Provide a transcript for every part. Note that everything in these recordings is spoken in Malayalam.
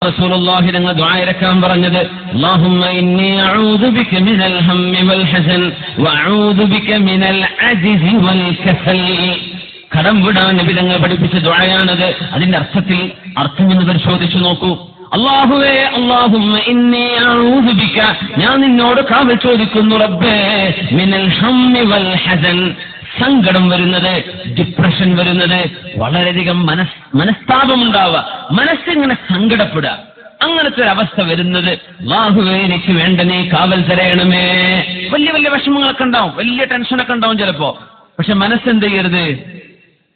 റസൂലുള്ളാഹി തങ്ങൾ ദുആ ഇറക്കാൻ പറഞ്ഞത് അല്ലാഹുമ്മ ഇന്നി അഊദു ബിക മിനൽ ഹമ്മി വൽ ഹസൻ വഅഊദു ബിക മിനൽ അജ്സി വൽ കസൽ. കടം വിടാൻ നബി തങ്ങൾ പഠിപ്പിച്ച ദുആയാണത്. അതിന്റെ അർത്ഥം എന്ന് പരിശോധിച്ചു നോക്കൂ. അല്ലാഹുവേ, അല്ലാഹുമ്മ ഇന്നി അഊദു ബിക, ഞാൻ നിന്നോട് കാവൽ ചോദിക്കുന്നു റബ്ബേ, മിനൽ ഹമ്മി വൽ ഹസൻ, സങ്കടം വരുന്നത്, ഡിപ്രഷൻ വരുന്നത്, വളരെയധികം മനസ്താപമുണ്ടാവുക, മനസ്സിങ്ങനെ സങ്കടപ്പെടുക, അങ്ങനത്തെ ഒരു അവസ്ഥ വരുന്നത് അല്ലാഹുവേ എനിക്ക് വേണ്ട നീ കാവൽ തരയണമേ. വലിയ വലിയ വിഷമങ്ങളൊക്കെ ഉണ്ടാവും, വലിയ ടെൻഷനൊക്കെ ഉണ്ടാവും ചിലപ്പോ. പക്ഷെ മനസ്സെന്ത് ചെയ്യരുത്?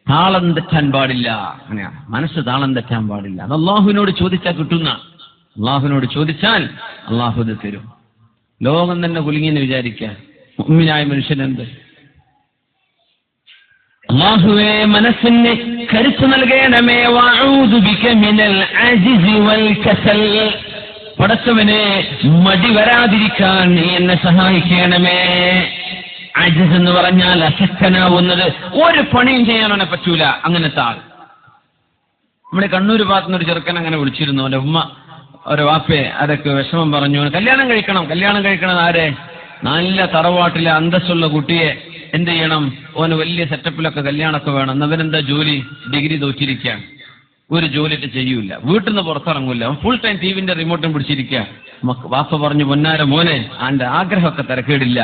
താളം തെറ്റാൻ പാടില്ല. അങ്ങനെയാണ്, മനസ്സ് താളം തെറ്റാൻ പാടില്ല. അത് അള്ളാഹുവിനോട് ചോദിച്ചാൽ കിട്ടുന്ന, അള്ളാഹുവിനോട് ചോദിച്ചാൽ അള്ളാഹു ഇത് തരും. ലോകം തന്നെ കുലുങ്ങിയെന്ന് വിചാരിക്കുക, മുഅ്മിനായ മനുഷ്യനെന്ത്? അല്ലാഹുവേ മനസ്സിന് കരുത്ത് നൽകണമേ. വഅഊദു ബിക മിനൽ അജ്സി വൽ കസൽ, പടച്ചവനെ മടി വരാതിരിക്കാൻ നീ എന്നെ സഹായിക്കണമേ. അജ്സ് എന്ന് പറഞ്ഞാൽ അശക്തനാവുന്നത്, ഒരു പണിയും ചെയ്യാനവനെ പറ്റൂല, അങ്ങനത്തെ ആൾ. നമ്മുടെ കണ്ണൂർ ഭാഗത്തുനിന്നൊരു ചെറുക്കൻ അങ്ങനെ വിളിച്ചിരുന്നു. അവന്റെ ഉമ്മ ഒരു വാപ്പയെ അതൊക്കെ വിഷമം പറഞ്ഞു, കല്യാണം കഴിക്കണം. ആരെ? നല്ല തറവാട്ടിലെ അന്തസ്സുള്ള കുട്ടിയെ എന്ത് ചെയ്യണം? ഓന് വലിയ സെറ്റപ്പിലൊക്കെ കല്യാണമൊക്കെ വേണം. എന്നവനെന്താ ജോലി? ഡിഗ്രി തോറ്റിരിക്കുകയാണ്, ഒരു ജോലിയിട്ട് ചെയ്യൂല, വീട്ടിൽ നിന്ന് പുറത്തിറങ്ങൂല, ഫുൾ ടൈം ടിവിന്റെ റിമോട്ടും പിടിച്ചിരിക്കുക. വാപ്പ പറഞ്ഞു, പൊന്നാര മോനെ, ആന്റെ ആഗ്രഹമൊക്കെ തിരക്കേടില്ല,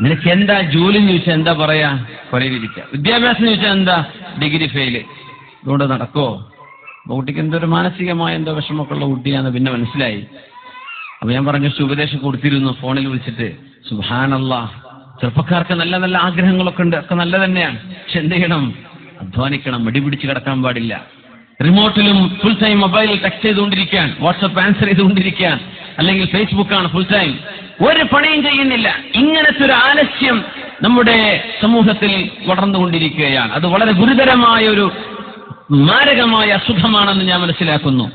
നിനക്ക് എന്താ ജോലി എന്ന് ചോദിച്ചാൽ എന്താ പറയാ? പുറയിലിരിക്കുക. വിദ്യാഭ്യാസം ചോദിച്ചാൽ എന്താ? Degree fail. ഇതുകൊണ്ട് നടക്കോ? കുട്ടിക്ക് എന്തൊരു മാനസികമായ എന്തോ വിഷമമൊക്കെ ഉള്ള കുട്ടിയാന്ന് പിന്നെ മനസ്സിലായി. അപ്പൊ ഞാൻ പറഞ്ഞു, ഉപദേശം കൊടുത്തിരുന്നു ഫോണിൽ വിളിച്ചിട്ട്. സുബ്ഹാനല്ലാഹ്, ചെറുപ്പക്കാർക്ക് നല്ല നല്ല ആഗ്രഹങ്ങളൊക്കെ ഉണ്ട്, ഒക്കെ നല്ല തന്നെയാണ്. പക്ഷെ എന്ത് ചെയ്യണം? അധ്വാനിക്കണം, മടി പിടിച്ച് കിടക്കാൻ പാടില്ല. റിമോട്ടിലും ഫുൾ ടൈം മൊബൈലിൽ ടെക്സ്റ്റ് ചെയ്തുകൊണ്ടിരിക്കാൻ, വാട്സപ്പ് ആൻസർ ചെയ്തുകൊണ്ടിരിക്കാൻ, അല്ലെങ്കിൽ ഫേസ്ബുക്കാണ് ഫുൾ ടൈം, ഒരു പണിയും ചെയ്യുന്നില്ല. ഇങ്ങനത്തെ ഒരു ആലസ്യം നമ്മുടെ സമൂഹത്തിൽ വളർന്നുകൊണ്ടിരിക്കുകയാണ്. അത് വളരെ ഗുരുതരമായ ഒരു മാരകമായ അസുഖമാണെന്ന് ഞാൻ മനസ്സിലാക്കുന്നു.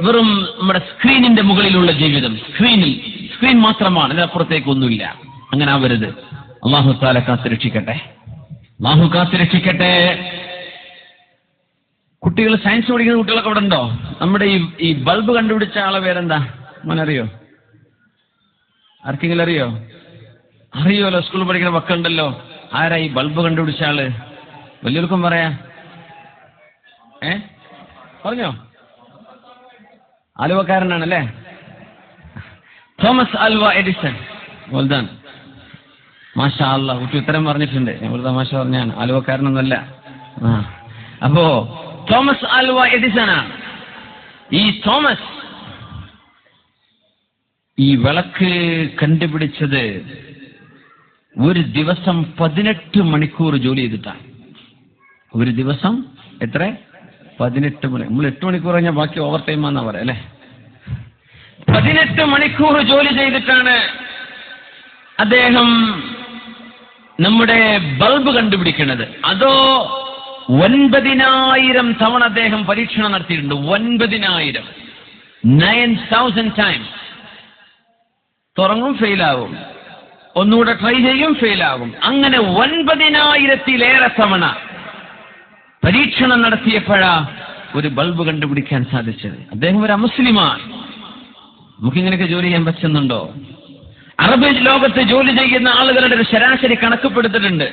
വെറും നമ്മുടെ സ്ക്രീനിന്റെ മുകളിലുള്ള ജീവിതം, സ്ക്രീൻ മാത്രമാണ്, ഇതിനപ്പുറത്തേക്കൊന്നുമില്ല. അങ്ങനെ ആവരുത്. അല്ലാഹു തആല കാത്തുരക്ഷിക്കട്ടെ. കുട്ടികൾ, സയൻസ് പഠിക്കുന്ന കുട്ടികളൊക്കെ ഇവിടെ ഉണ്ടോ? നമ്മുടെ ഈ ബൾബ് കണ്ടുപിടിച്ച ആളെ പേരെന്താ മോനറിയോ? ആർക്കെങ്കിലും അറിയോല്ലോ? സ്കൂളിൽ പഠിക്കുന്ന മക്കളുണ്ടല്ലോ. ആരാ ഈ ബൾബ് കണ്ടുപിടിച്ച ആള്? വലിയവർക്കും പറയാ. പറഞ്ഞോ? ആലുവക്കാരനാണല്ലേ, തോമസ് ആൽവ എഡിസൺ. വെൽഡൺ, മാഷാ അല്ലാഹ്. കുട്ടി ഉത്തരം പറഞ്ഞിട്ടുണ്ട്. ഞാൻ തമാശ പറഞ്ഞാണ്, ആലുവക്കാരനൊന്നുമല്ല. അപ്പോ തോമസ് ആൽവ എഡിസനാണ്. ഈ തോമസ് ഈ വിളക്ക് കണ്ടുപിടിച്ചത് ഒരു ദിവസം 18 മണിക്കൂർ ജോലി ചെയ്തിട്ടാണ്. ഒരു ദിവസം എത്ര? 18 മണി. നമ്മൾ 8 മണിക്കൂർ കഴിഞ്ഞാൽ ബാക്കി ഓവർ ടൈം ആണെന്നാ പറയാം അല്ലെ? 18 മണിക്കൂർ ജോലി ചെയ്തിട്ടാണ് അദ്ദേഹം നമ്മുടെ ബൾബ് കണ്ടുപിടിക്കുന്നത്. അതോ 9,000 തവണ അദ്ദേഹം പരീക്ഷണം നടത്തിയിട്ടുണ്ട്. 9,000 ടൈംസ്. തുറങ്ങും, ഫെയിലാകും, ഒന്നുകൂടെ ട്രൈ ചെയ്യും, ഫെയിലാകും. അങ്ങനെ 9,000-ലേറെ തവണ പരീക്ഷണം നടത്തിയപ്പോഴാ ഒരു ബൾബ് കണ്ടുപിടിക്കാൻ സാധിച്ചത്. അദ്ദേഹം ഒരു അമുസ്ലിമാണ്. നമുക്കിങ്ങനെയൊക്കെ ജോലി ചെയ്യാൻ പറ്റുന്നുണ്ടോ? അറബ് ലോകത്ത് ജോലി ചെയ്യുന്ന ആളുകളുടെ ഒരു ശരാശരി കണക്കപ്പെടുത്തിട്ടുണ്ട്.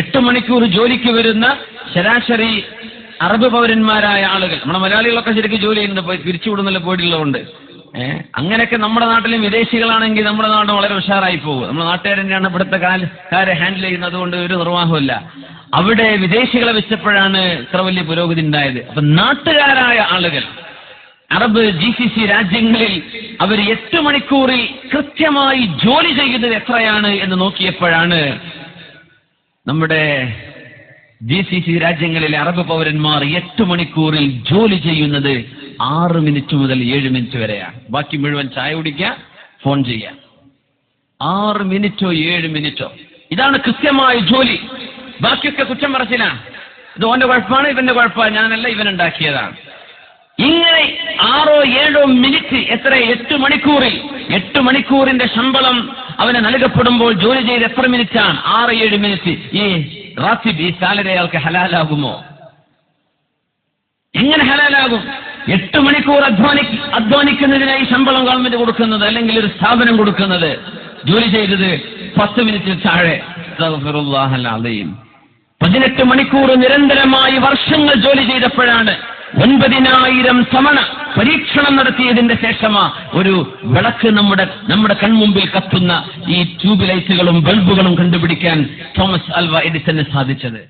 8 മണിക്കൂർ ജോലിക്ക് വരുന്ന ശരാശരി അറബ് പൗരന്മാരായ ആളുകൾ. നമ്മുടെ മലയാളികളൊക്കെ ശരിക്കും ജോലി ചെയ്യുന്നുണ്ട്, പിരിച്ചുവിടുന്നില്ല, പോയിട്ടുള്ളതുകൊണ്ട്. അങ്ങനെയൊക്കെ നമ്മുടെ നാട്ടിലും വിദേശികളാണെങ്കിൽ നമ്മുടെ നാട് വളരെ ഉഷാറായി പോകും. നമ്മുടെ നാട്ടുകാർ തന്നെയാണ് ഇവിടുത്തെ കാര്യം ഹാൻഡിൽ ചെയ്യുന്നത്, അതുകൊണ്ട് ഒരു നിർവാഹമില്ല. അവിടെ വിദേശികളെ വെച്ചപ്പോഴാണ് ഇത്ര വലിയ പുരോഗതി ഉണ്ടായത്. അപ്പൊ നാട്ടുകാരായ ആളുകൾ അറബ് GCC രാജ്യങ്ങളിൽ അവർ 8 മണിക്കൂറിൽ കൃത്യമായി ജോലി ചെയ്യുന്നത് എത്രയാണ് എന്ന് നോക്കിയപ്പോഴാണ് നമ്മുടെ GCC രാജ്യങ്ങളിലെ അറബ് പൗരന്മാർ 8 മണിക്കൂറിൽ ജോലി ചെയ്യുന്നത് 6 മിനിറ്റ് മുതൽ 7 മിനിറ്റ് വരെയാണ്. ബാക്കി മുഴുവൻ ചായ കുടിക്കുക, ഫോൺ ചെയ്യുക. 6 മിനിറ്റോ 7 മിനിറ്റോ, ഇതാണ് കൃത്യമായ ജോലി. ബാക്കിയൊക്കെ കുറ്റം പറച്ചിലാണ്. ഇത് ഓന്റെ കുഴപ്പമാണ്, ഇവന്റെ കുഴപ്പമാണ്, ഞാനല്ല, ഇവനുണ്ടാക്കിയതാണ്. ഇങ്ങനെ 6-7 മിനിറ്റ്, എത്ര? 8 മണിക്കൂറിൽ. 8 മണിക്കൂറിന്റെ ശമ്പളം അവന് നൽകപ്പെടുമ്പോൾ ജോലി ചെയ്ത് എത്ര മിനിറ്റാണ്? 6-7 മിനിറ്റ്. ഈ റാത്തിബ്, ഈ സാലറി അയാൾക്ക് ഹലാലാകുമോ? എങ്ങനെ ഹലാലാകും? 8 മണിക്കൂർ അധ്വാനിക്കുന്നതിനായി ശമ്പളം ഗവൺമെന്റ് കൊടുക്കുന്നത്, അല്ലെങ്കിൽ ഒരു സ്ഥാപനം കൊടുക്കുന്നത്. ജോലി ചെയ്തത് 10 മിനിറ്റിൽ താഴെ. 18 മണിക്കൂർ നിരന്തരമായി വർഷങ്ങൾ ജോലി ചെയ്തപ്പോഴാണ് 9000 തവണ പരീക്ഷണം നടത്തിയതിന്റെ ശേഷമാ ഒരു വിളക്ക് നമ്മുടെ കൺമുമ്പിൽ കത്തുന്ന ഈ ട്യൂബ് ലൈറ്റുകളും ബൾബുകളും കണ്ടുപിടിക്കാൻ തോമസ് ആൽവ എഡിസന് സാധിച്ചത്.